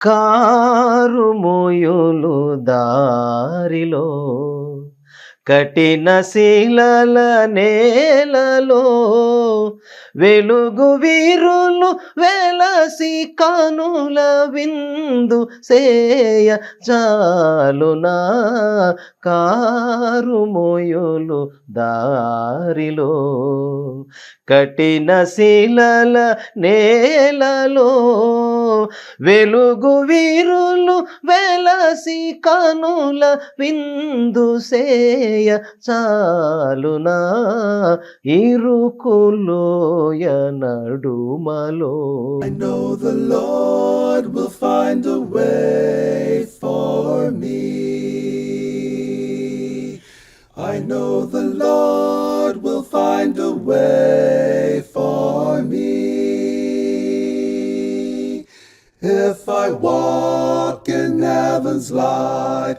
కారుమోయులు దారిలో కఠిన శిలల నేలలో వెలుగు వీరులు వెలసి కనుల విందు సేయ చాలునా కారుమోయులు దారిలో కఠిన శిలల నేలలో వెలుగు వీరులు వెలసి కనుల విందు సేయ చాలునా ఇరుకులోయ నడుమలో. I know the Lord will find a way for me. I know the Lord will find a way for me. If I walk in heaven's light,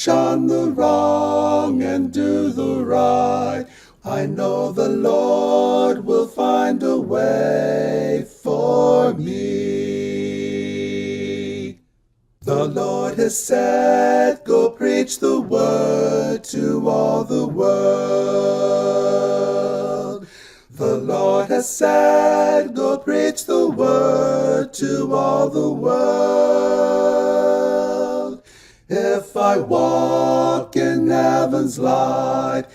shun the wrong and do the right, I know the Lord will find a way for me. The Lord has said, go preach the word to all the world. The Lord has said, go preach the word to all the world. If I walk in heaven's light,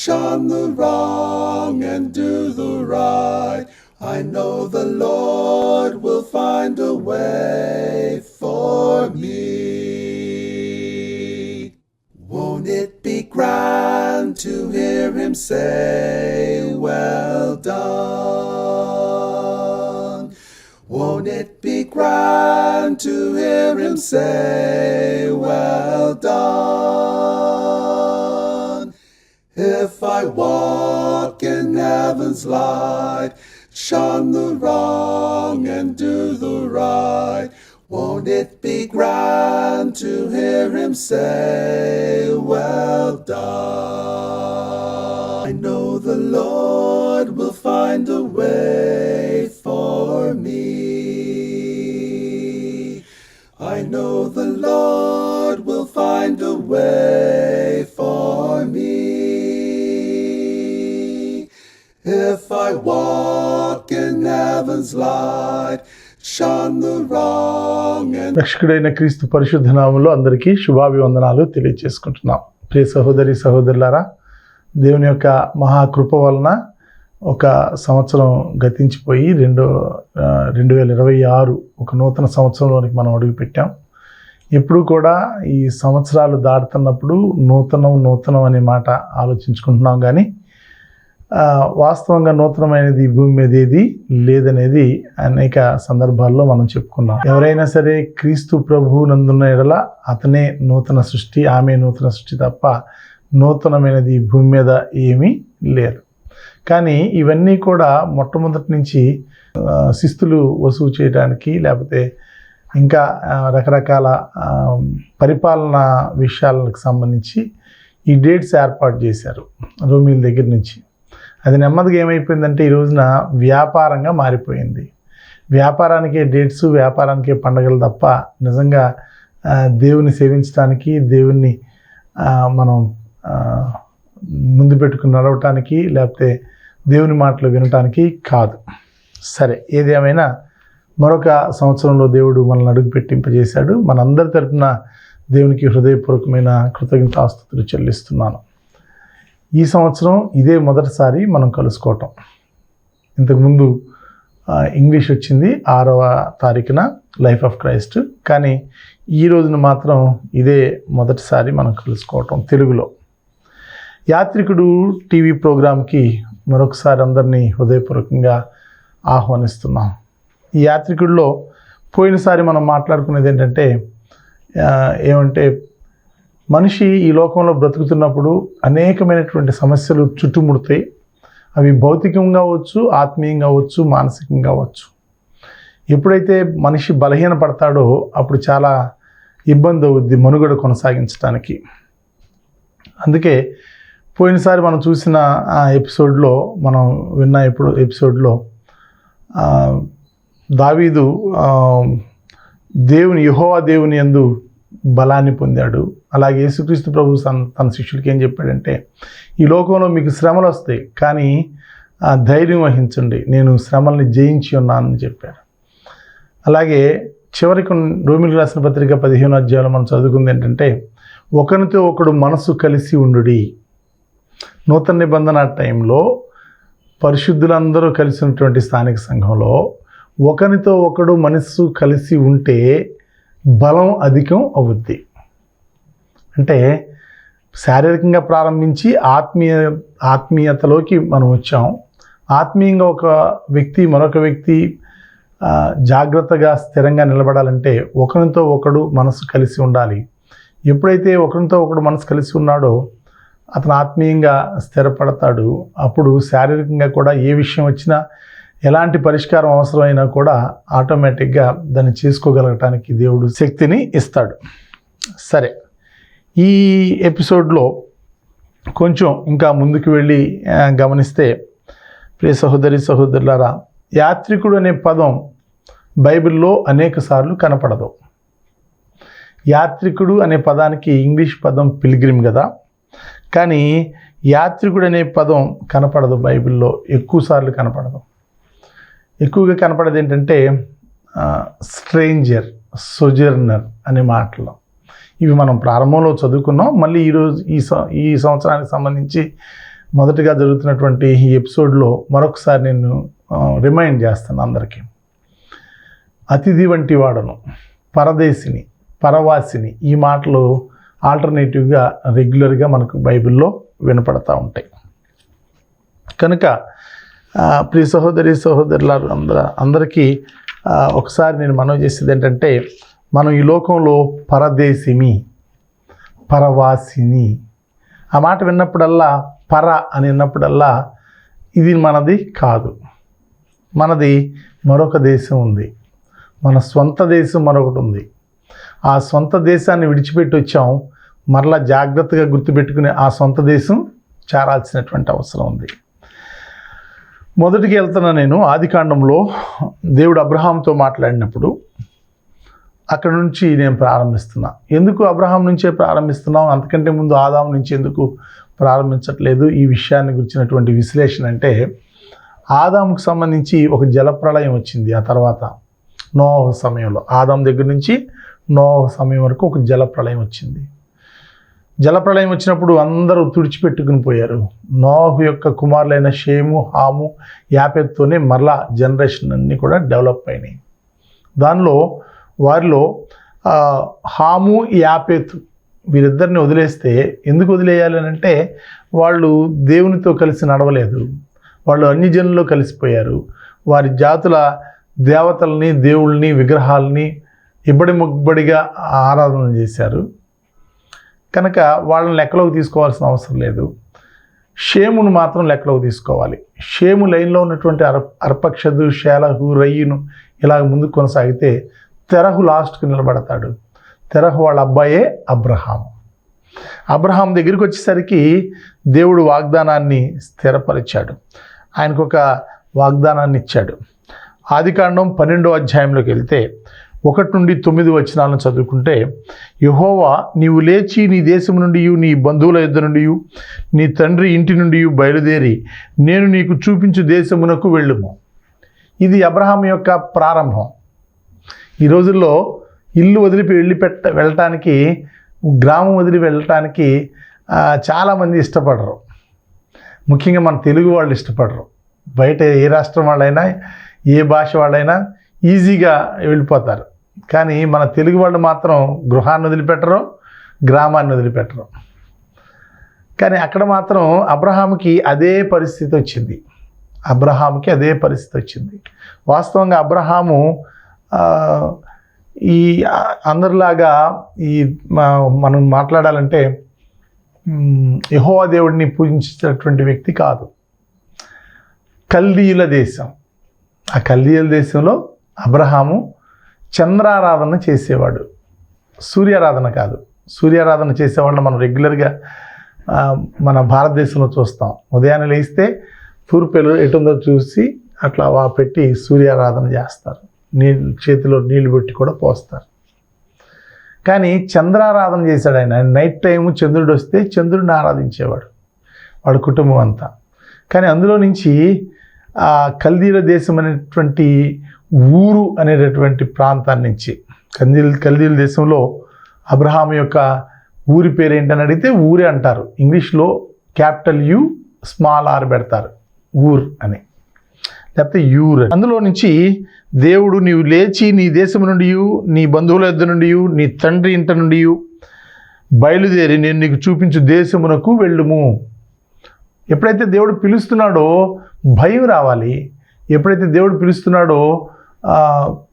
shun the wrong and do the right, I know the Lord will find a way for me. Won't it be grand to hear him say, well done? Won't it be grand to hear him say, well done? If I walk in heaven's light, shun the wrong and do the right, won't it be grand to hear him say, well done? I know the Lord will find a way for me. I know the Lord will find a way for me. If I walk in heaven's light, shun the wrong and... రక్షకుడైన క్రీస్తు పరిశుద్ధ నామములో అందరికీ శుభాభివందనాలు తెలియజేసుకుంటున్నాం. ప్రియ సహోదరి సహోదరులారా, దేవుని యొక్క మహాకృప వలన ఒక సంవత్సరం గతించిపోయి 2026 ఒక నూతన సంవత్సరంలోనికి మనం అడుగుపెట్టాం. ఎప్పుడు కూడా ఈ సంవత్సరాలు దాటుతున్నప్పుడు నూతనం అనే మాట ఆలోచించుకుంటున్నాం, కానీ వాస్తవంగా నూతనమైనది ఈ భూమి మీద ఏది లేదనేది అనేక సందర్భాల్లో మనం చెప్పుకున్నాం. ఎవరైనా సరే క్రీస్తు ప్రభువు నందున్న ఎడల అతనే నూతన సృష్టి, ఆమె నూతన సృష్టి తప్ప నూతనమైనది ఈ భూమి మీద ఏమీ లేదు. కానీ ఇవన్నీ కూడా మొట్టమొదటి నుంచి శిస్తులు వసూలు చేయడానికి, లేకపోతే ఇంకా రకరకాల పరిపాలన విషయాలకు సంబంధించి ఈ డేట్స్ ఏర్పాటు చేశారు రోమిల దగ్గర నుంచి. అది నెమ్మదిగా ఏమైపోయిందంటే ఈ రోజున వ్యాపారంగా మారిపోయింది. వ్యాపారానికే డేట్స్, వ్యాపారానికే పండగలు తప్ప నిజంగా దేవుని సేవించడానికి, దేవుణ్ణి మనం ముందు పెట్టుకుని నడవటానికి, లేకపోతే దేవుని మాటలు వినటానికి కాదు. సరే, ఏదేమైనా మరొక సంవత్సరంలో దేవుడు మనల్ని అడుగుపెట్టింపజేశాడు. మనందరి తరపున దేవునికి హృదయపూర్వకమైన కృతజ్ఞతాస్తుతులు చెల్లిస్తున్నాను. ఈ సంవత్సరం ఇదే మొదటిసారి మనం కలుసుకోవటం. ఇంతకుముందు ఇంగ్లీష్ వచ్చింది 6వ తారీఖున లైఫ్ ఆఫ్ క్రైస్ట్, కానీ ఈ రోజున మాత్రం ఇదే మొదటిసారి మనం కలుసుకోవటం తెలుగులో. యాత్రికుడు టీవీ ప్రోగ్రాంకి మరొకసారి అందరినీ హృదయపూర్వకంగా ఆహ్వానిస్తున్నాం. ఈ యాత్రికుడిలో పోయినసారి మనం మాట్లాడుకునేది ఏంటంటే, మనిషి ఈ లోకంలో బ్రతుకుతున్నప్పుడు అనేకమైనటువంటి సమస్యలు చుట్టుముడతాయి. అవి భౌతికంగా అవ్వచ్చు, ఆత్మీయంగా అవ్వచ్చు, మానసికంగా అవ్వచ్చు. ఎప్పుడైతే మనిషి బలహీన పడతాడో అప్పుడు చాలా ఇబ్బంది అవుద్ది మనుగడ కొనసాగించడానికి. అందుకే పోయినసారి మనం చూసిన ఎపిసోడ్లో, మనం విన్న ఎపిసోడ్లో దావీదు యెహోవా దేవుని యందు బలాన్ని పొందాడు. అలాగే యేసుక్రీస్తు ప్రభు తన శిష్యులకి ఏం చెప్పాడంటే, ఈ లోకంలో మీకు శ్రమలు వస్తాయి, కానీ ధైర్యం వహించండి, నేను శ్రమల్ని జయించి ఉన్నానని చెప్పాడు. అలాగే చివరికి రోమిలకు రాసిన పత్రిక 15వ అధ్యాయంలో మనం చదువుకుంది ఏంటంటే, ఒకరితో ఒకడు మనసు కలిసి ఉండుడి. నూతన నిబంధన టైంలో పరిశుద్ధులందరూ కలిసి ఉన్నటువంటి స్థానిక సంఘంలో ఒకరితో ఒకడు మనసు కలిసి ఉంటే బలం అధికం అవుద్ది. అంటే శారీరకంగా ప్రారంభించి ఆత్మీయతలోకి మనం వచ్చాం. ఆత్మీయంగా ఒక వ్యక్తి మరొక వ్యక్తి జాగ్రత్తగా స్థిరంగా నిలబడాలంటే ఒకరితో ఒకడు మనసు కలిసి ఉండాలి. ఎప్పుడైతే ఒకరితో ఒకడు మనసు కలిసి ఉన్నాడో అతను ఆత్మీయంగా స్థిరపడతాడు. అప్పుడు శారీరకంగా కూడా ఏ విషయం వచ్చినా, ఎలాంటి పరిష్కారం అవసరమైనా కూడా ఆటోమేటిక్గా దాన్ని చేసుకోగలగటానికి దేవుడు శక్తిని ఇస్తాడు. సరే, ఈ ఎపిసోడ్లో కొంచెం ఇంకా ముందుకు వెళ్ళి గమనిస్తే, ప్రియ సహోదరి సహోదరులారా, యాత్రికుడు అనే పదం బైబిల్లో అనేక సార్లు కనపడదు. యాత్రికుడు అనే పదానికి ఇంగ్లీష్ పదం పిల్గ్రిమ్ కదా, కానీ యాత్రికుడు అనే పదం కనపడదు బైబిల్లో, ఎక్కువ సార్లు కనపడదు. ఎక్కువగా కనపడేది ఏంటంటే స్ట్రేంజర్, సొజర్నర్ అనే మాటలు. ఇవి మనం ప్రారంభంలో చదువుకున్నాం. మళ్ళీ ఈరోజు ఈ సంవత్సరానికి సంబంధించి మొదటిగా జరుగుతున్నటువంటి ఈ ఎపిసోడ్లో మరొకసారి నేను రిమైండ్ చేస్తాను అందరికీ. అతిథి వంటి వాడను, పరదేశిని, పరవాసిని, ఈ మాటలు ఆల్టర్నేటివ్గా రెగ్యులర్గా మనకు బైబిల్లో వినపడతా ఉంటాయి. కనుక ప్రియ సహోదరి సహోదరులారు అందరికీ ఒకసారి నేను మనవి చేసేది ఏంటంటే, మనం ఈ లోకంలో పరదేశిమి, పరవాసిని, ఆ మాట విన్నప్పుడల్లా, పర అని విన్నప్పుడల్లా ఇది మనది కాదు, మనది మరొక దేశం ఉంది, మన స్వంత దేశం మరొకటి ఉంది. ఆ సొంత దేశాన్ని విడిచిపెట్టి వచ్చాం, మరలా జాగ్రత్తగా గుర్తుపెట్టుకుని ఆ సొంత దేశం చేరాల్సినటువంటి అవసరం ఉంది. మొదటికి వెళ్తున్నా నేను. ఆదికాండంలో దేవుడు అబ్రహాంతో మాట్లాడినప్పుడు అక్కడ నుంచి నేను ప్రారంభిస్తున్నా. ఎందుకు అబ్రహాం నుంచే ప్రారంభిస్తున్నాం, అంతకంటే ముందు ఆదాము నుంచి ఎందుకు ప్రారంభించట్లేదు? ఈ విషయాన్ని గురించినటువంటి విశ్లేషణ అంటే, ఆదాముకు సంబంధించి ఒక జలప్రళయం వచ్చింది. ఆ తర్వాత నోహు సమయంలో, ఆదాము దగ్గర నుంచి నోహు సమయం వరకు ఒక జలప్రళయం వచ్చింది. జలప్రళయం వచ్చినప్పుడు అందరూ తుడిచిపెట్టుకుని పోయారు. నోహు యొక్క కుమారులైన షేము, హాము, యాపెత్తోనే మరలా జనరేషన్ అన్నీ కూడా డెవలప్ అయినాయి. వారిలో హాము, యాపెతు వీరిద్దరిని వదిలేస్తే, ఎందుకు వదిలేయాలి అని అంటే, వాళ్ళు దేవునితో కలిసి నడవలేదు, వాళ్ళు అన్ని జనుల్లో కలిసిపోయారు. వారి జాతుల దేవతల్ని, దేవుళ్ళని, విగ్రహాలని ఇబ్బడి ముబ్బడిగా ఆరాధన చేశారు. కనుక వాళ్ళని లెక్కలోకి తీసుకోవాల్సిన అవసరం లేదు. షేమును మాత్రం లెక్కలోకి తీసుకోవాలి. షేము లైన్లో ఉన్నటువంటి అర్పక్షదు, షేలహు, రయ్యును ఇలాగ ముందుకు కొనసాగితే తెరహు లాస్ట్కి నిలబడతాడు. తెరహు వాళ్ళ అబ్బాయే అబ్రహాం. అబ్రహాం దగ్గరికి వచ్చేసరికి దేవుడు వాగ్దానాన్ని స్థిరపరిచాడు, ఆయనకు ఒక వాగ్దానాన్ని ఇచ్చాడు. ఆదికాండం 12వ అధ్యాయంలోకి వెళ్తే 1 నుండి 9 వచనాలను చదువుకుంటే, యెహోవా, నీవు లేచి నీ దేశం నుండి, నీ బంధువుల యొద్ద నుండి, నీ తండ్రి ఇంటి నుండి బయలుదేరి నేను నీకు చూపించు దేశమునకు వెళ్ళుము. ఇది అబ్రహాం యొక్క ప్రారంభం. ఈ రోజుల్లో ఇల్లు వదిలి వెళ్ళటానికి, గ్రామం వదిలి వెళ్ళటానికి చాలామంది ఇష్టపడరు. ముఖ్యంగా మన తెలుగు వాళ్ళు ఇష్టపడరు. బయట ఏ రాష్ట్రం వాళ్ళైనా, ఏ భాష వాళ్ళైనా ఈజీగా వెళ్ళిపోతారు. కానీ మన తెలుగు వాళ్ళు మాత్రం గృహాన్ని వదిలిపెట్టరు, గ్రామాన్ని వదిలిపెట్టరు. కానీ అక్కడ మాత్రం అబ్రహాముకి అదే పరిస్థితి వచ్చింది. వాస్తవంగా అబ్రహాము ఈ అందరిలాగా మనం మాట్లాడాలంటే యెహోవా దేవుడిని పూజించేటటువంటి వ్యక్తి కాదు. కల్దీయుల దేశం, ఆ కల్దీయుల దేశంలో అబ్రహాము చంద్రారాధన చేసేవాడు, సూర్యారాధన కాదు. సూర్యారాధన చేసేవాళ్ళని మనం రెగ్యులర్గా మన భారతదేశంలో చూస్తాం. ఉదయాన్నే లేస్తే తూర్పు ఎటుందో చూసి అట్లా పెట్టి సూర్యారాధన చేస్తారు. చేతిలో నీళ్లు పెట్టి కూడా పోస్తారు. కానీ చంద్రారాధన చేశాడు ఆయన నైట్ టైము చంద్రుడు వస్తే చంద్రుడిని ఆరాధించేవాడు వాడి కుటుంబం అంతా. కానీ అందులో నుంచి ఆ కల్దీల దేశం అనేటువంటి ఊరు అనేటటువంటి ప్రాంతాన్ని నుంచి కల్దీల దేశంలో అబ్రహాం యొక్క ఊరి పేరు ఏంటని అడిగితే ఊరే అంటారు. ఇంగ్లీష్లో క్యాపిటల్ యు స్మాల్ ఆర్ పెడతారు ఊర్ అని, లేకపోతే యూర్. అందులో నుంచి దేవుడు నీవు లేచి నీ దేశం నుండి నీ బంధువుల యొద్ద నుండి నీ తండ్రి ఇంట నుండి బయలుదేరి నేను నీకు చూపించు దేశమునకు వెళ్ళుము. ఎప్పుడైతే దేవుడు పిలుస్తున్నాడో భయం రావాలి, ఎప్పుడైతే దేవుడు పిలుస్తున్నాడో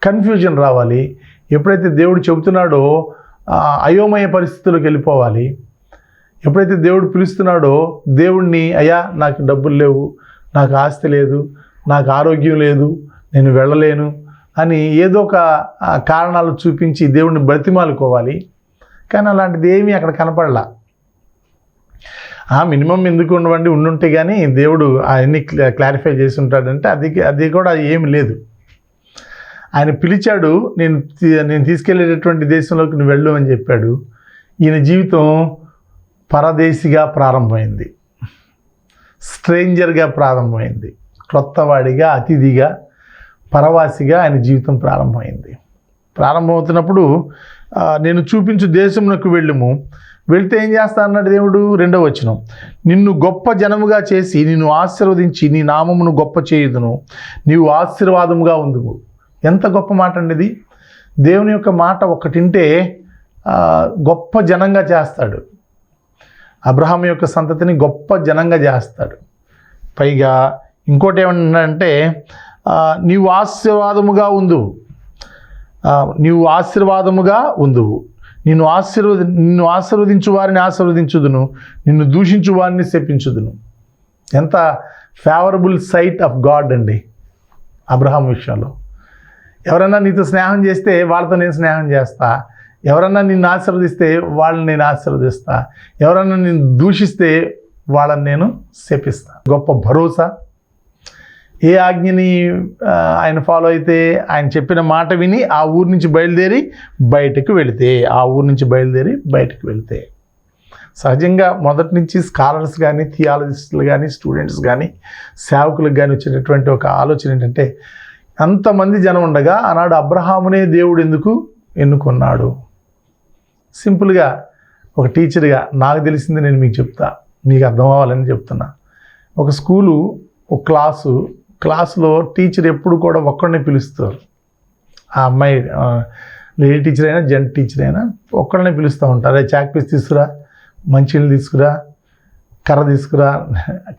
కన్ఫ్యూజన్ రావాలి, ఎప్పుడైతే దేవుడు చెబుతున్నాడో అయోమయ పరిస్థితుల్లోకి వెళ్ళిపోవాలి, ఎప్పుడైతే దేవుడు పిలుస్తున్నాడో దేవుణ్ణి అయ్యా నాకు డబ్బులు లేవు, నాకు ఆస్తి లేదు, నాకు ఆరోగ్యం లేదు, నేను వెళ్ళలేను అని ఏదో ఒక కారణాలు చూపించి దేవుణ్ణి బ్రతిమాలుకోవాలి. కానీ అలాంటిది ఏమీ అక్కడ కనపడలా. మినిమం ఎందుకు ఉండవండి, ఉండుంటే కానీ దేవుడు అవన్నీ క్లారిఫై చేసి ఉంటాడంటే అది కూడా ఏమి లేదు. ఆయన పిలిచాడు, నేను తీసుకెళ్ళేటటువంటి దేశంలోకి నువ్వు వెళ్ళు అని చెప్పాడు. ఈయన జీవితం పరదేశిగా ప్రారంభమైంది, స్ట్రేంజర్గా ప్రారంభమైంది, క్రొత్తవాడిగా అతిథిగా పరవాసిగా ఆయన జీవితం ప్రారంభమైంది. ప్రారంభమవుతున్నప్పుడు నేను చూపించు దేశమునకు వెళ్ళుము. వెళ్తే ఏం చేస్తా అన్నాడు దేవుడు. 2వ వచనం, నిన్ను గొప్ప జనముగా చేసి నిన్ను ఆశీర్వదించి నీ నామమును గొప్ప చేయుదును, నీవు ఆశీర్వాదముగా ఉందువు. ఎంత గొప్ప మాట అండి ఇది. దేవుని యొక్క మాట ఒకటింటే గొప్ప జనంగా చేస్తాడు. అబ్రహాం యొక్క సంతతిని గొప్ప జనంగా చేస్తాడు. పైగా ఇంకోటి ఏమన్నాడంటే నీవు ఆశీర్వాదముగా ఉందువు, నీవు ఆశీర్వాదముగా ఉందువు, నిన్ను ఆశీర్వదించు వారిని ఆశీర్వదించుదును, నిన్ను దూషించు వారిని శపించుదును. ఎంత ఫేవరబుల్ సైట్ ఆఫ్ గాడ్ అండి అబ్రహాం విషయంలో. ఎవరన్నా నీతో స్నేహం చేస్తే వాళ్ళతో నేను స్నేహం చేస్తా, ఎవరన్నా నిన్ను ఆశీర్వదిస్తే వాళ్ళని నేను ఆశీర్వదిస్తా, ఎవరన్నా నిన్ను దూషిస్తే వాళ్ళని నేను శపిస్తా. గొప్ప భరోసా. ఏ ఆజ్ఞని ఆయన ఫాలో అయితే, ఆయన చెప్పిన మాట విని ఆ ఊరు నుంచి బయలుదేరి బయటకు వెళితే సహజంగా మొదటి నుంచి స్కాలర్స్ కానీ థియాలజిస్టులు కానీ స్టూడెంట్స్ కానీ సేవకులకు కానీ వచ్చేటటువంటి ఒక ఆలోచన ఏంటంటే, అంతమంది జనం ఉండగా ఆనాడు అబ్రహామునే దేవుడు ఎందుకు ఎన్నుకున్నాడు? సింపుల్గా ఒక టీచర్గా నాకు తెలిసింది నేను మీకు చెప్తా, మీకు అర్థం అవ్వాలని చెప్తున్నా. ఒక స్కూలు, ఒక క్లాసులో టీచర్ ఎప్పుడు కూడా ఒక్కడిని పిలుస్తారు. ఆ అమ్మాయి లేడీ టీచర్ అయినా జెంట్ టీచర్ అయినా ఒక్కడిని పిలుస్తూ ఉంటారు. అదే చాక్ పీస్ తీసుకురా, మంచినీళ్ళు తీసుకురా, కర్ర తీసుకురా.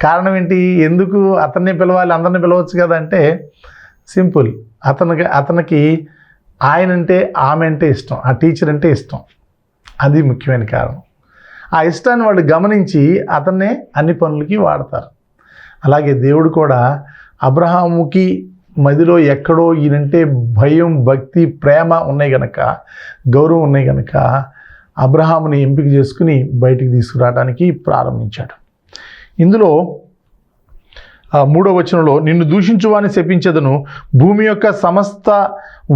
కారణం ఏంటి? ఎందుకు అతన్ని పిలవాలి, అందరిని పిలవచ్చు కదా అంటే సింపుల్. అతనికి ఆయన అంటే ఆమె అంటే ఇష్టం, ఆ టీచర్ అంటే ఇష్టం. అది ముఖ్యమైన కారణం. ఆ ఇష్టాన్ని వాళ్ళు గమనించి అతన్నే అన్ని పనులకి వాడతారు. అలాగే దేవుడు కూడా అబ్రహాముకి మదిలో ఎక్కడో ఈయనంటే భయం, భక్తి, ప్రేమ ఉన్నాయి కనుక, గౌరవం ఉన్నాయి కనుక అబ్రహాముని ఎంపిక చేసుకుని బయటికి తీసుకురావడానికి ప్రారంభించాడు. ఇందులో 3వ వచనంలో నిన్ను దూషించువాని శపించదను, భూమి యొక్క సమస్త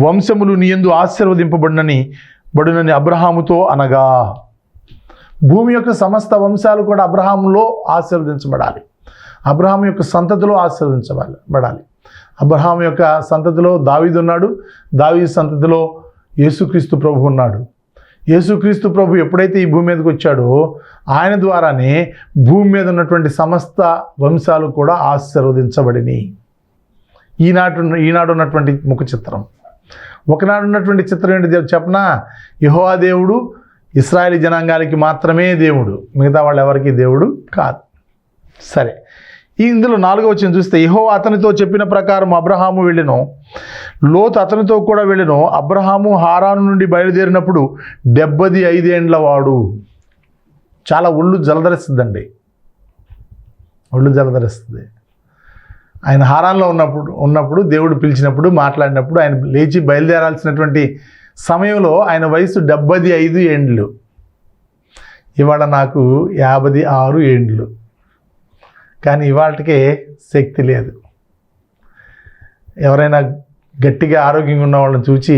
వంశములు నీ యందు ఆశీర్వదింపబడినని అబ్రహాముతో అనగా. భూమి యొక్క సమస్త వంశాలు కూడా అబ్రహాములో ఆశీర్వదించబడాలి, అబ్రహాము యొక్క సంతతిలో ఆశీర్వదించబడాలి. అబ్రహాము యొక్క సంతతిలో దావీదు ఉన్నాడు, దావీదు సంతతిలో యేసుక్రీస్తు ప్రభు ఉన్నాడు. యేసుక్రీస్తు ప్రభు ఎప్పుడైతే ఈ భూమి మీదకి వచ్చాడో ఆయన ద్వారానే భూమి మీద ఉన్నటువంటి సమస్త వంశాలు కూడా ఆశీర్వదించబడినాయి. ఈనాడు ఉన్నటువంటి ముఖ చిత్రం. ఒకనాడు ఉన్నటువంటి చిత్రం ఏంటి చెప్పనా? యెహోవా దేవుడు ఇశ్రాయేలు జనాంగానికి మాత్రమే దేవుడు, మిగతా వాళ్ళు ఎవరికి దేవుడు కాదు. సరే, ఇందులో 4వ వచనం చూస్తే, యెహోవా అతనితో చెప్పిన ప్రకారం అబ్రహాము వెళ్ళెను, లోతు అతనితో కూడా వెళ్ళెను. అబ్రహాము హారాను నుండి బయలుదేరినప్పుడు 75 ఏండ్ల వాడు. చాలా ఒళ్ళు జలధరిస్తుందండి, ఒళ్ళు జలధరిస్తుంది. ఆయన హారాన్లో ఉన్నప్పుడు దేవుడు పిలిచినప్పుడు, మాట్లాడినప్పుడు, ఆయన లేచి బయలుదేరాల్సినటువంటి సమయంలో ఆయన వయసు 75 ఏండ్లు. ఇవాళ నాకు 56 ఏండ్లు. కానీ ఇవాళకే శక్తి లేదు. ఎవరైనా గట్టిగా ఆరోగ్యంగా ఉన్న వాళ్ళని చూసి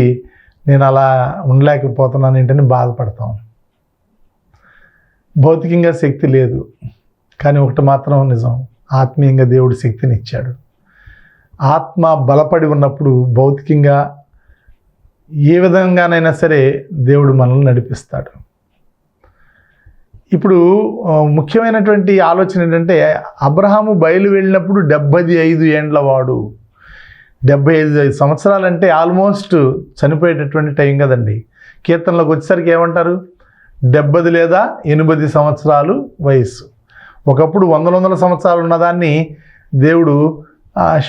నేను అలా ఉండలేకపోతున్నాను ఏంటని బాధపడతాం. భౌతికంగా శక్తి లేదు, కానీ ఒకటి మాత్రం నిజం, ఆత్మీయంగా దేవుడు శక్తిని ఇచ్చాడు. ఆత్మ బలపడి ఉన్నప్పుడు భౌతికంగా ఏ విధంగానైనా సరే దేవుడు మనల్ని నడిపిస్తాడు. ఇప్పుడు ముఖ్యమైనటువంటి ఆలోచన ఏంటంటే, అబ్రహాము బయలు వెళ్ళినప్పుడు 75 ఏండ్ల వాడు. 75 సంవత్సరాలంటే ఆల్మోస్ట్ చనిపోయేటటువంటి టైం కదండి. కీర్తనలోకి వచ్చేసరికి ఏమంటారు, 70 లేదా 80 సంవత్సరాలు వయస్సు. ఒకప్పుడు 100 సంవత్సరాలు ఉన్నదాన్ని దేవుడు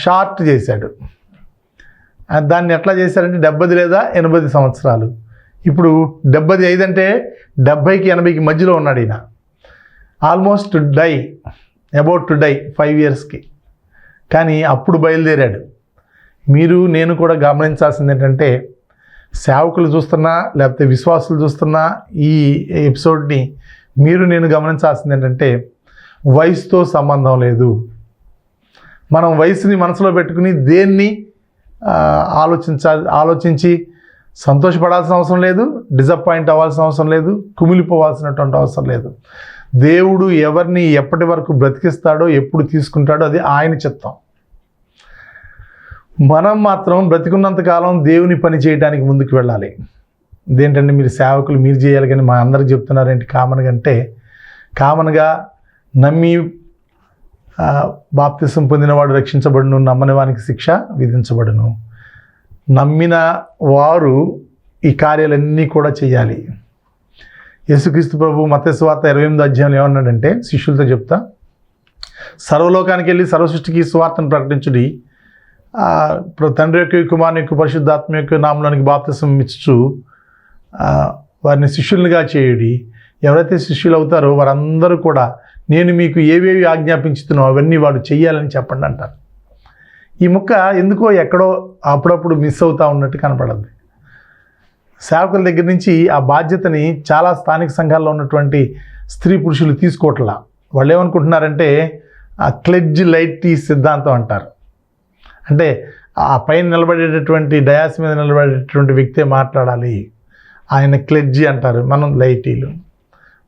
షార్ట్ చేశాడు. దాన్ని ఎట్లా చేశాడంటే 70 లేదా 80 సంవత్సరాలు. ఇప్పుడు 75 అంటే 70కి 80కి మధ్యలో ఉన్నాడు ఈయన. ఆల్మోస్ట్ అబౌట్ టు డై 5 ఇయర్స్కి. కానీ అప్పుడు బయలుదేరాడు. మీరు నేను కూడా గమనించాల్సింది ఏంటంటే, సేవకులు చూస్తున్నా లేకపోతే విశ్వాసులు చూస్తున్నా ఈ ఎపిసోడ్ని మీరు నేను గమనించాల్సింది ఏంటంటే, వయసుతో సంబంధం లేదు. మనం వయసుని మనసులో పెట్టుకుని దేన్ని ఆలోచించి సంతోషపడాల్సిన అవసరం లేదు, డిసప్పాయింట్ అవ్వాల్సిన అవసరం లేదు, కుమిలిపోవాల్సినటువంటి అవసరం లేదు. దేవుడు ఎవరిని ఎప్పటి వరకు బ్రతికిస్తాడో, ఎప్పుడు తీసుకుంటాడో అది ఆయన చిత్తం. మనం మాత్రం బ్రతికున్నంతకాలం దేవుని పని చేయడానికి ముందుకు వెళ్ళాలి. ఇదేంటంటే మీరు సేవకులు మీరు చేయాలి కానీ మా అందరికి చెప్తున్నారేంటి కామన్గా అంటే, కామన్గా నమ్మి బాప్తిసం పొందినవాడు రక్షించబడును, నమ్మని వానికి శిక్ష విధించబడును. నమ్మిన వారు ఈ కార్యాలన్నీ కూడా చేయాలి. యేసుక్రీస్తు ప్రభు మత్తయి సువార్త 28వ అధ్యాయంలో ఏమన్నాడంటే, శిష్యులతో చెప్తా, సర్వలోకానికి వెళ్ళి సర్వసృష్టికి సువార్తను ప్రకటించుడి, తండ్రి యొక్క కుమారుని యొక్క పరిశుద్ధాత్మ యొక్క నామములోనికి బాప్తిసం ఇచ్చు వారిని శిష్యులుగా చేయుడి. ఎవరైతే శిష్యులు అవుతారో వారందరూ కూడా నేను మీకు ఏవేవి ఆజ్ఞాపించుతున్నో అవన్నీ వాడు చెయ్యాలని చెప్పండి అంటారు. ఈ ముక్క ఎందుకో ఎక్కడో అప్పుడప్పుడు మిస్ అవుతూ ఉన్నట్టు కనపడద్ది. సేవకుల దగ్గర నుంచి ఆ బాధ్యతని చాలా స్థానిక సంఘాల్లో ఉన్నటువంటి స్త్రీ పురుషులు తీసుకోవట్లా. వాళ్ళు ఏమనుకుంటున్నారంటే ఆ క్లెడ్జ్ లైటీ సిద్ధాంతం అంటారు. అంటే ఆ పైన నిలబడేటటువంటి డయాస్ మీద నిలబడేటటువంటి వ్యక్తే మాట్లాడాలి, ఆయన క్లెడ్జి అంటారు, మనం లైటీలు,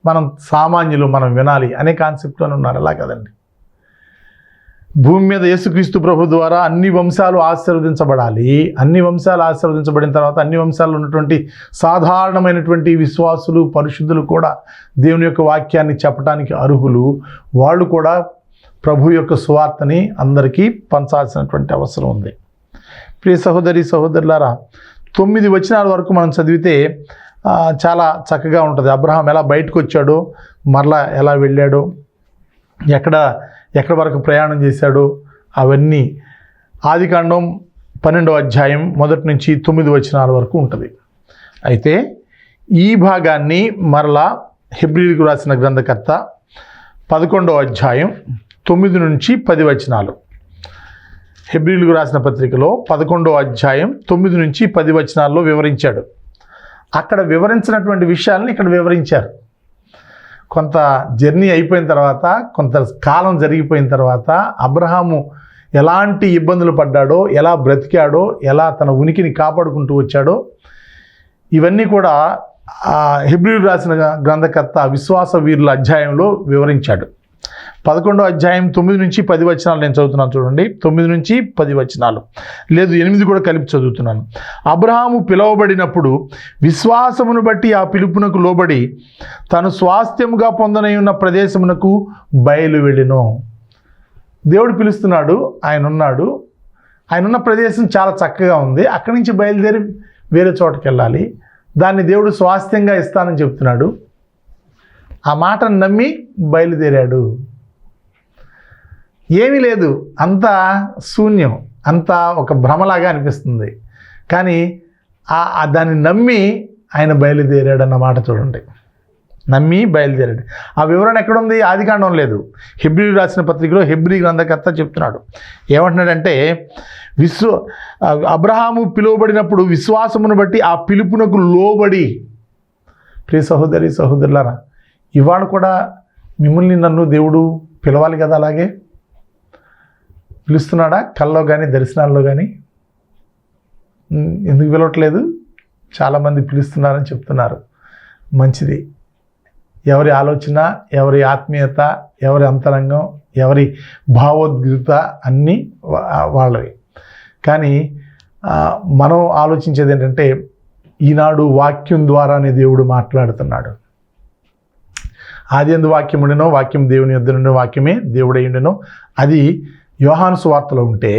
మనం సామాన్యులు, మనం వినాలి అనే కాన్సెప్ట్లోనే ఉన్నారు. అలా కదండి. భూమి మీద యేసుక్రీస్తు ప్రభు ద్వారా అన్ని వంశాలు ఆశీర్వదించబడాలి. అన్ని వంశాలు ఆశీర్వదించబడిన తర్వాత అన్ని వంశాల్లో ఉన్నటువంటి సాధారణమైనటువంటి విశ్వాసులు, పరిశుద్ధులు కూడా దేవుని యొక్క వాక్యాన్ని చెప్పడానికి అర్హులు. వాళ్ళు కూడా ప్రభు యొక్క సువార్తని అందరికీ పంచాల్సినటువంటి అవసరం ఉంది. ప్రియ సహోదరి సహోదరులారా, 9 వచనాల వరకు మనం చదివితే చాలా చక్కగా ఉంటుంది. అబ్రహాం ఎలా బయటకు వచ్చాడో, మరలా ఎలా వెళ్ళాడో, ఎక్కడ వరకు ప్రయాణం చేశాడో అవన్నీ ఆదికాండం 12వ అధ్యాయం 1 నుంచి 9 వచనాల వరకు ఉంటుంది. అయితే ఈ భాగాన్ని మరలా హెబ్రీయులకు రాసిన గ్రంథకర్త 11వ అధ్యాయం 9 నుంచి 10 వచనాలు, హెబ్రీయులకు రాసిన పత్రికలో 11వ అధ్యాయం 9 నుంచి 10 వచనాల్లో వివరించాడు. అక్కడ వివరించినటువంటి విషయాలను ఇక్కడ వివరించారు. కొంత జర్నీ అయిపోయిన తర్వాత, కొంత కాలం జరిగిపోయిన తర్వాత అబ్రహాము ఎలాంటి ఇబ్బందులు పడ్డాడో, ఎలా బ్రతికాడో, ఎలా తన ఉనికిని కాపాడుకుంటూ వచ్చాడో ఇవన్నీ కూడా హెబ్రీయులకు రాసిన గ్రంథకర్త విశ్వాస వీరుల అధ్యాయంలో వివరించాడు. 11వ అధ్యాయం 9 నుంచి 10 వచనాలు నేను చదువుతున్నాను చూడండి. 9 నుంచి 10 వచనాలు, లేదు 8 కూడా కలిపి చదువుతున్నాను. అబ్రహాము పిలువబడినప్పుడు విశ్వాసమును బట్టి ఆ పిలుపునకు లోబడి తను స్వాస్థ్యముగా పొందనై ఉన్న ప్రదేశమునకు బయలు వెళ్ళెను. దేవుడు పిలుస్తున్నాడు, ఆయన ఉన్నాడు, ఆయన ఉన్న ప్రదేశం చాలా చక్కగా ఉంది. అక్కడి నుంచి బయలుదేరి వేరే చోటకి వెళ్ళాలి. దాన్ని దేవుడు స్వాస్థ్యంగా ఇస్తానని చెప్తున్నాడు. ఆ మాటను నమ్మి బయలుదేరాడు. ఏమీ లేదు, అంతా శూన్యం, అంతా ఒక భ్రమలాగా అనిపిస్తుంది. కానీ దాన్ని నమ్మి ఆయన బయలుదేరాడు అన్న మాట చూడండి. నమ్మి బయలుదేరాడు. ఆ వివరణ ఎక్కడుంది? ఆదికాండం లేదు. హెబ్రీయులకు రాసిన పత్రికలో హెబ్రీ గ్రంథకర్త చెప్తున్నాడు. ఏమంటున్నాడంటే, అబ్రహాము పిలువబడినప్పుడు విశ్వాసమును బట్టి ఆ పిలుపునకు లోబడి. ప్రియ సహోదరి సహోదరులారా, ఇవాళ కూడా మిమ్మల్ని నన్ను దేవుడు పిలవాలి కదా. అలాగే పిలుస్తున్నాడా? కల్లో కానీ దర్శనాల్లో కానీ? ఎందుకు పిలవట్లేదు? చాలామంది పిలుస్తున్నారని చెప్తున్నారు. మంచిది. ఎవరి ఆలోచన, ఎవరి ఆత్మీయత, ఎవరి అంతరంగం, ఎవరి భావోద్గ్రత అన్నీ వాళ్ళవి. కానీ మనం ఆలోచించేది ఏంటంటే, ఈనాడు వాక్యం ద్వారానే దేవుడు మాట్లాడుతున్నాడు. ఆదియందు వాక్యం ఉండెనో, వాక్యం దేవుని యొద్ద నుండి, వాక్యమే దేవుడై ఉండెనో. అది యోహాను సువార్తలో ఉంటే,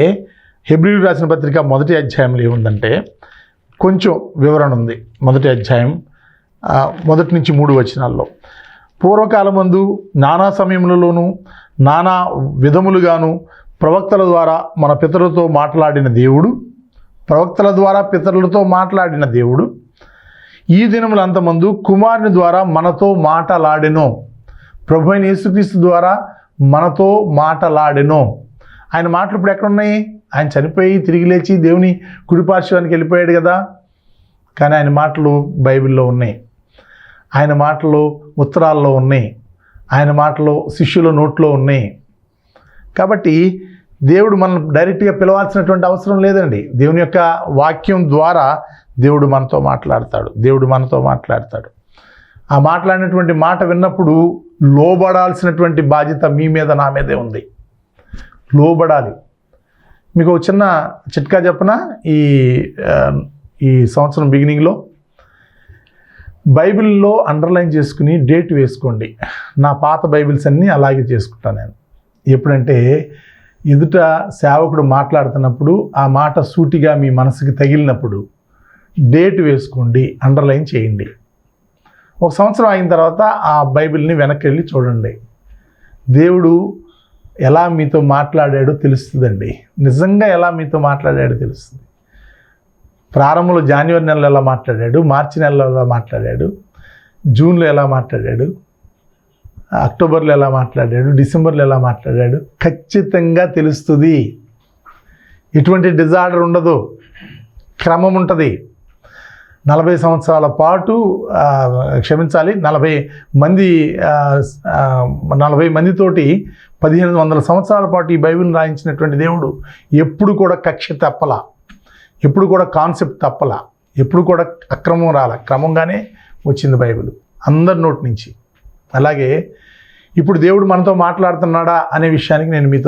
హెబ్రీయులకు రాసిన పత్రిక 1వ అధ్యాయంలో ఏముందంటే కొంచెం వివరణ ఉంది. 1వ అధ్యాయం 1 నుంచి 3 వచనాల్లో, పూర్వకాలమందు నానా సమయములలోనూ నానా విధములుగాను ప్రవక్తల ద్వారా మన పితరులతో మాట్లాడిన దేవుడు, ఈ దినములంతమందు కుమారుని ద్వారా మనతో మాటలాడెనో. ప్రభు అయిన యేసుక్రీస్తు ద్వారా మనతో మాటలాడెనో. ఆయన మాటలు ఇప్పుడు ఎక్కడున్నాయి? ఆయన చనిపోయి తిరిగి లేచి దేవుని కుడిపార్శ్వానికి వెళ్ళిపోయాడు కదా. కానీ ఆయన మాటలు బైబిల్లో ఉన్నాయి, ఆయన మాటలు ఉత్తరాల్లో ఉన్నాయి, ఆయన మాటలు శిష్యుల నోట్లో ఉన్నాయి. కాబట్టి దేవుడు మనం డైరెక్ట్గా పిలవాల్సినటువంటి అవసరం లేదండి. దేవుని యొక్క వాక్యం ద్వారా దేవుడు మనతో మాట్లాడతాడు. ఆ మాట్లాడినటువంటి మాట విన్నప్పుడు లోబడాల్సినటువంటి బాధ్యత మీ మీద, నా మీదే ఉంది. లోబడాలి. మీకు ఒక చిన్న చిట్కా చెప్పనా? ఈ సంవత్సరం బిగినింగ్లో బైబిల్లో అండర్లైన్ చేసుకుని డేట్ వేసుకోండి. నా పాత బైబిల్స్ అన్నీ అలాగే చేసుకుంటాను నేను. ఎప్పుడంటే ఎదుట సేవకుడు మాట్లాడుతున్నప్పుడు ఆ మాట సూటిగా మీ మనసుకి తగిలినప్పుడు డేట్ వేసుకోండి, అండర్లైన్ చేయండి. ఒక సంవత్సరం అయిన తర్వాత ఆ బైబిల్ని వెనక్కి వెళ్ళి చూడండి. దేవుడు ఎలా మీతో మాట్లాడాడో తెలుస్తుందండి. నిజంగా ఎలా మీతో మాట్లాడాడో తెలుస్తుంది. ప్రారంభంలో జనవరి నెలలో ఎలా మాట్లాడాడు, మార్చి నెలలో ఎలా మాట్లాడాడు, జూన్లో ఎలా మాట్లాడాడు, అక్టోబర్లో ఎలా మాట్లాడాడు, డిసెంబర్లో ఎలా మాట్లాడాడు ఖచ్చితంగా తెలుస్తుంది. ఎటువంటి డిజార్డర్ ఉండదు, క్రమం ఉంటుంది. 40 సంవత్సరాల పాటు 40 మందితోటి 1500 సంవత్సరాల పాటు ఈ బైబిల్ని రాయించినటువంటి దేవుడు ఎప్పుడు కూడా కక్ష తప్పలా, ఎప్పుడు కూడా కాన్సెప్ట్ తప్పలా, ఎప్పుడు కూడా అక్రమం రాల, క్రమంగానే వచ్చింది బైబిల్ అందరి నోటి నుంచి. అలాగే ఇప్పుడు దేవుడు మనతో మాట్లాడుతున్నాడా అనే విషయానికి నేను మీ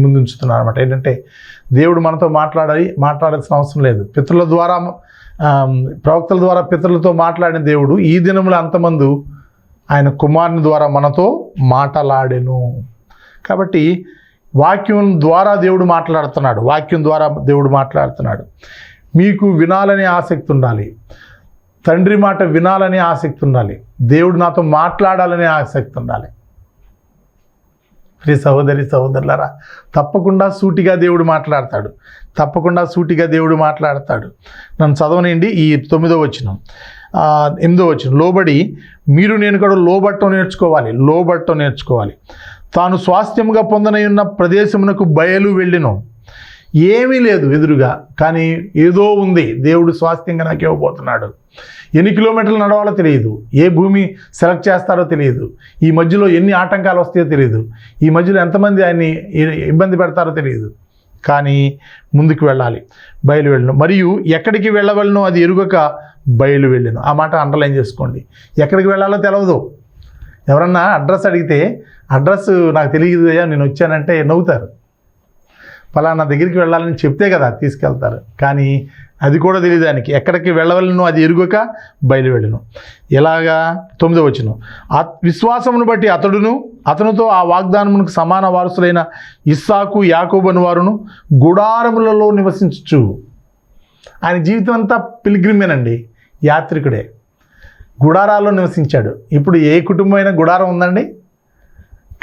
ముందు ఉంచుతున్నాను అనమాట. ఏంటంటే దేవుడు మనతో మాట్లాడాల్సిన అవసరం లేదు. పితరుల ద్వారా, ప్రవక్తల ద్వారా పితరులతో మాట్లాడిన దేవుడు ఈ దినముల అంతమందు ఆయన కుమారుని ద్వారా మనతో మాటలాడెను. కాబట్టి వాక్యం ద్వారా దేవుడు మాట్లాడుతున్నాడు. మీకు వినాలనే ఆసక్తి ఉండాలి. తండ్రి మాట వినాలనే ఆసక్తి ఉండాలి. దేవుడు నాతో మాట్లాడాలనే ఆసక్తి ఉండాలి. ప్రియ సహోదరి సహోదరులారా, తప్పకుండా సూటిగా దేవుడు మాట్లాడతాడు. నన్ను చదవనండి. ఈ 9వ వచనం, 8వ వచనం, లోబడి మీరు నేను కూడా లోబట్టం నేర్చుకోవాలి. తాను స్వాస్థ్యముగా పొందనయున్న ప్రదేశమునకు బయలు వెళ్ళెను. ఏమీ లేదు ఎదురుగా, కానీ ఏదో ఉంది. దేవుడు స్వాస్థ్యంగా నాకు ఇవ్వబోతున్నాడు. ఎన్ని కిలోమీటర్లు నడవాలో తెలియదు, ఏ భూమి సెలెక్ట్ చేస్తారో తెలియదు, ఈ మధ్యలో ఎన్ని ఆటంకాలు వస్తాయో తెలియదు, ఈ మధ్యలో ఎంతమంది ఆయన్ని ఇబ్బంది పెడతారో తెలియదు. కానీ ముందుకు వెళ్ళాలి, బయలు వెళ్ళను. మరియు ఎక్కడికి వెళ్ళవలనో అది ఎరుగక బయలు వెళ్ళను. ఆ మాట అండర్లైన్ చేసుకోండి. ఎక్కడికి వెళ్ళాలో తెలియదు. ఎవరన్నా అడ్రస్ అడిగితే, అడ్రస్ నాకు తెలియదు అయ్యా నేను వచ్చానంటే నవ్వుతారు. ఫలానా దగ్గరికి వెళ్ళాలని చెప్తే కదా తీసుకెళ్తారు. కానీ అది కూడా తెలియదు ఆయనకి. ఎక్కడికి వెళ్ళవలను అది ఎరుగక బయలు వెళ్ళను. ఎలాగా? 9వ వచనం, విశ్వాసమును బట్టి అతనుతో ఆ వాగ్దానమునకు సమాన వారసులైన ఇస్సాకు యాకోబు అను వారును గుడారములలో నివసించు. ఆయన జీవితం అంతా పిల్గ్రిమేనండి, యాత్రికుడే. గుడారాల్లో నివసించాడు. ఇప్పుడు ఏ కుటుంబం అయినా గుడారం ఉందండి?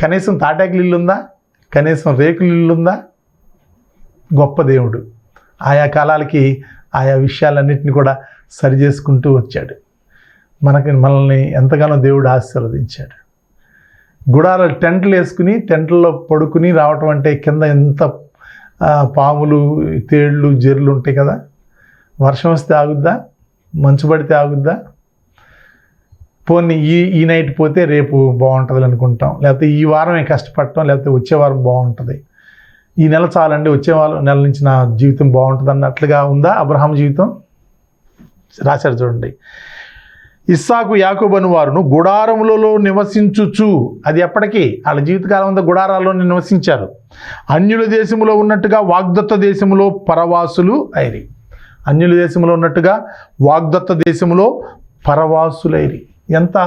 కనీసం తాటాకులు ఇల్లు ఉందా? కనీసం రేకుల ఇల్లు ఉందా? గొప్ప దేవుడు ఆయా కాలాలకి ఆయా విషయాలన్నింటినీ కూడా సరి చేసుకుంటూ వచ్చాడు. మనల్ని ఎంతగానో దేవుడు ఆశీర్వదించాడు. గుడారాలు టెంట్లు వేసుకుని టెంట్లలో పడుకుని రావటం అంటే కింద ఎంత పాములు, తేళ్ళు, జెర్లు ఉంటాయి కదా. వర్షం వస్తే ఆగుద్దా? మంచు పడితే ఆగుద్దా? పోనీ ఈ నైట్ పోతే రేపు బాగుంటుంది అనుకుంటాం, లేకపోతే ఈ వారమే కష్టపడటం, లేకపోతే వచ్చే వారం బాగుంటుంది, ఈ నెల చాలండి వచ్చే నెల నుంచి నా జీవితం బాగుంటుంది అన్నట్లుగా ఉందా అబ్రహాం జీవితం? రాశాడు చూడండి. ఇస్సాకు యాకోబను వారును గుడారములలో నివసించుచు, అది ఎప్పటికీ వాళ్ళ జీవితకాలం అంతా గుడారాల్లో నివసించారు. అన్యుల దేశములో ఉన్నట్టుగా వాగ్దత్త దేశములో పరవాసులు అయిరి. అన్యుల దేశంలో ఉన్నట్టుగా వాగ్దత్త దేశంలో పరవాసులైరి. ఎంత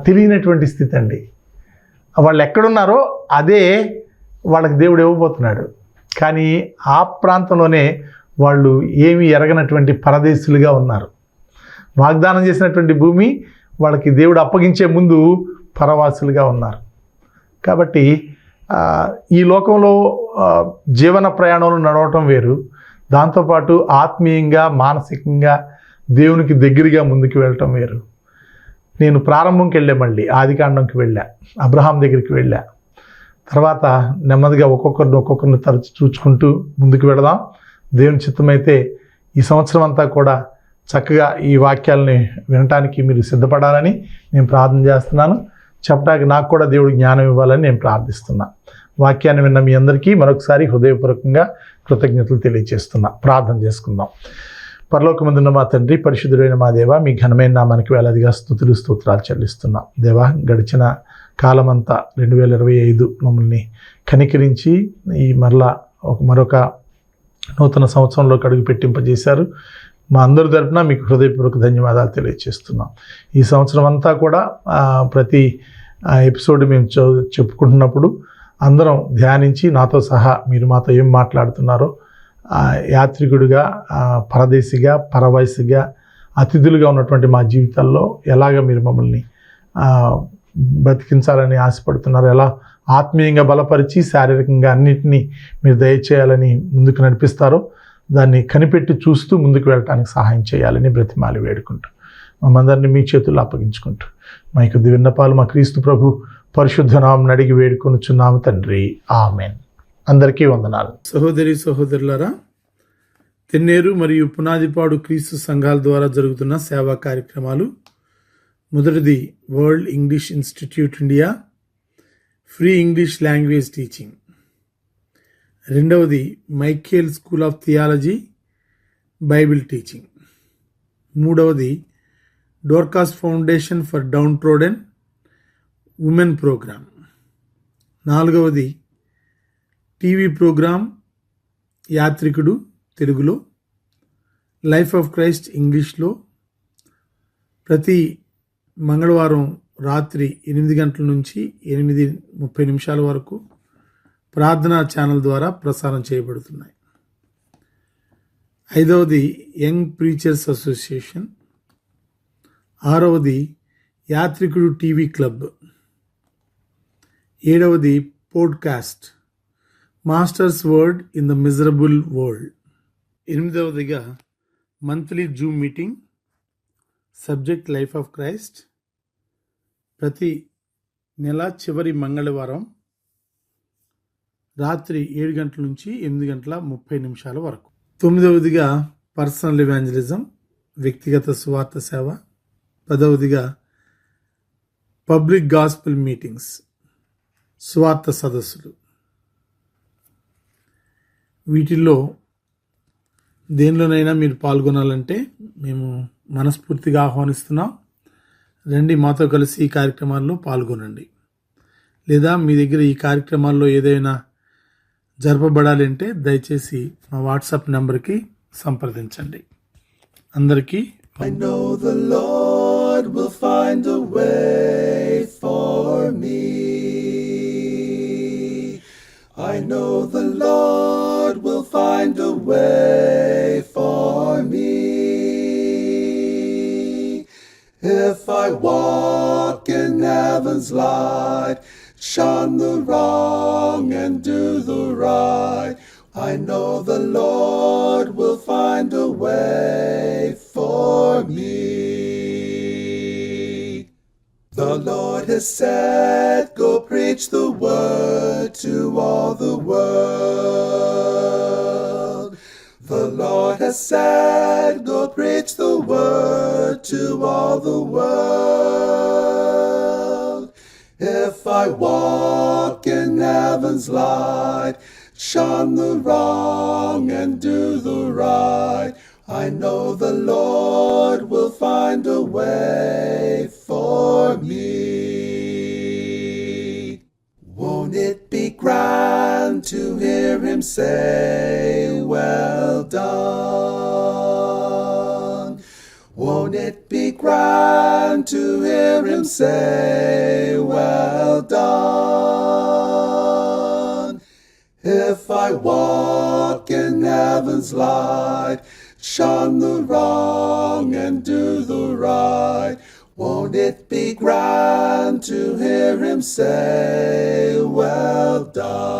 తెలియనటువంటి స్థితి అండి. వాళ్ళు ఎక్కడున్నారో అదే వాళ్ళకి దేవుడు ఇవ్వబోతున్నాడు. కానీ ఆ ప్రాంతంలోనే వాళ్ళు ఏమీ ఎరగనటువంటి పరదేశులుగా ఉన్నారు. వాగ్దానం చేసినటువంటి భూమి వాళ్ళకి దేవుడు అప్పగించే ముందు పరవాసులుగా ఉన్నారు. కాబట్టి ఈ లోకంలో జీవన ప్రయాణంలో నడవటం వేరు, దాంతోపాటు ఆత్మీయంగా మానసికంగా దేవునికి దగ్గరగా ముందుకు వెళ్ళటం వేరు. నేను ప్రారంభంకి వెళ్ళా, మళ్ళీ ఆదికాండంకి వెళ్ళా, అబ్రహాం దగ్గరికి వెళ్ళా. తర్వాత నెమ్మదిగా ఒక్కొక్కరిని తరచు చూచుకుంటూ ముందుకు వెళదాం. దేవుని చిత్తమైతే ఈ సంవత్సరం అంతా కూడా చక్కగా ఈ వాక్యాలని వినటానికి మీరు సిద్ధపడాలని నేను ప్రార్థన చేస్తున్నాను. చెప్పడానికి నాకు కూడా దేవుడు జ్ఞానం ఇవ్వాలని నేను ప్రార్థిస్తున్నా. వాక్యాన్ని విన్న మీ అందరికీ మరొకసారి హృదయపూర్వకంగా కృతజ్ఞతలు తెలియజేస్తున్నా. ప్రార్థన చేసుకుందాం. పరలోకమందున్న మా తండ్రి, పరిశుద్ధుడైన మా దేవ, మీ ఘనమైన నామానికి వేలాదిగా స్తుతులు స్తోత్రాలు చెల్లిస్తున్నా. దేవా, గడిచిన కాలమంతా 2025 మమ్మల్ని కనికరించి ఈ మరొక నూతన సంవత్సరంలోకి అడుగు పెట్టింపజేశారు. మా అందరి తరపున మీకు హృదయపూర్వక ధన్యవాదాలు తెలియజేస్తున్నాం. ఈ సంవత్సరం అంతా కూడా ప్రతి ఎపిసోడ్ మేము చెప్పుకుంటున్నప్పుడు అందరం ధ్యానించి నాతో సహా మీరు మాతో ఏం మాట్లాడుతున్నారో, యాత్రికుడిగా, పరదేశిగా, పరవయసుగా, అతిథులుగా ఉన్నటువంటి మా జీవితాల్లో ఎలాగ మీరు మమ్మల్ని బ్రతికించాలని ఆశపడుతున్నారు, ఎలా ఆత్మీయంగా బలపరిచి శారీరకంగా అన్నిటినీ మీరు దయచేయాలని ముందుకు నడిపిస్తారో దాన్ని కనిపెట్టి చూస్తూ ముందుకు వెళ్ళటానికి సహాయం చేయాలని బ్రతిమాలి వేడుకుంటూ మమ్మందరినీ మీ చేతుల్లో అప్పగించుకుంటూ మా యొక్క విన్నపాలు మా క్రీస్తు ప్రభు పరిశుద్ధ నామమున అడిగి వేడుకొనుచున్నాము తండ్రి, ఆమెన్. అందరికీ వందనాలు. సహోదరి సహోదరులారా, తెన్నేరు మరియు పునాదిపాడు క్రీస్తు సంఘాల ద్వారా జరుగుతున్న సేవా కార్యక్రమాలు. మొదటిది world English institute India, free English language teaching. రెండవది Michael school of theology, Bible teaching. మూడవది Dorcas foundation for downtrodden women programme. నాలుగవది టీవీ ప్రోగ్రామ్ యాత్రికుడు తెలుగులో, లైఫ్ ఆఫ్ క్రైస్ట్ ఇంగ్లీష్లో ప్రతి మంగళవారం రాత్రి 8 గంటల నుంచి 8:30 వరకు ప్రార్థనా ఛానల్ ద్వారా ప్రసారం చేయబడుతున్నాయి. ఐదవది యంగ్ ప్రీచర్స్ అసోసియేషన్. ఆరవది యాత్రికుడు టీవీ క్లబ్. ఏడవది podcast masters word in the miserable world. ఎనిమిదవదిగా monthly Zoom meeting, subject life of Christ, ప్రతి నెల చివరి మంగళవారం రాత్రి 7 గంటల నుంచి 8:30 వరకు. 9వదిగా పర్సనల్ ఎవాంజలిజం, వ్యక్తిగత సువార్త సేవ. 10వదిగా పబ్లిక్ గాస్పెల్ మీటింగ్స్, సువార్త సదస్సులు. వీటిల్లో దేనిలోనైనా మీరు పాల్గొనాలంటే మేము మనస్ఫూర్తిగా ఆహ్వానిస్తున్నాం. రండి, మాతో కలిసి ఈ కార్యక్రమాల్లో పాల్గొనండి. లేదా మీ దగ్గర ఈ కార్యక్రమాల్లో ఏదైనా జరపబడాలంటే దయచేసి మా వాట్సాప్ నెంబర్కి సంప్రదించండి. అందరికీ I know the Lord will find a way for me. I know the Lord will find a way for me. If I walk in heaven's light, shun the wrong and do the right, I know the Lord will find a way for me. The Lord has said, go preach the word to all the world. The Lord has said, go preach the word to all the world. If I walk in heaven's light, shun the wrong and do the right, I know the Lord will find a way for me. Won't it be grand to hear him say, well done? Won't it be grand to hear him say, well done? If I walk in heaven's light, shun the wrong and do the right, won't it be grand to hear him say, well done?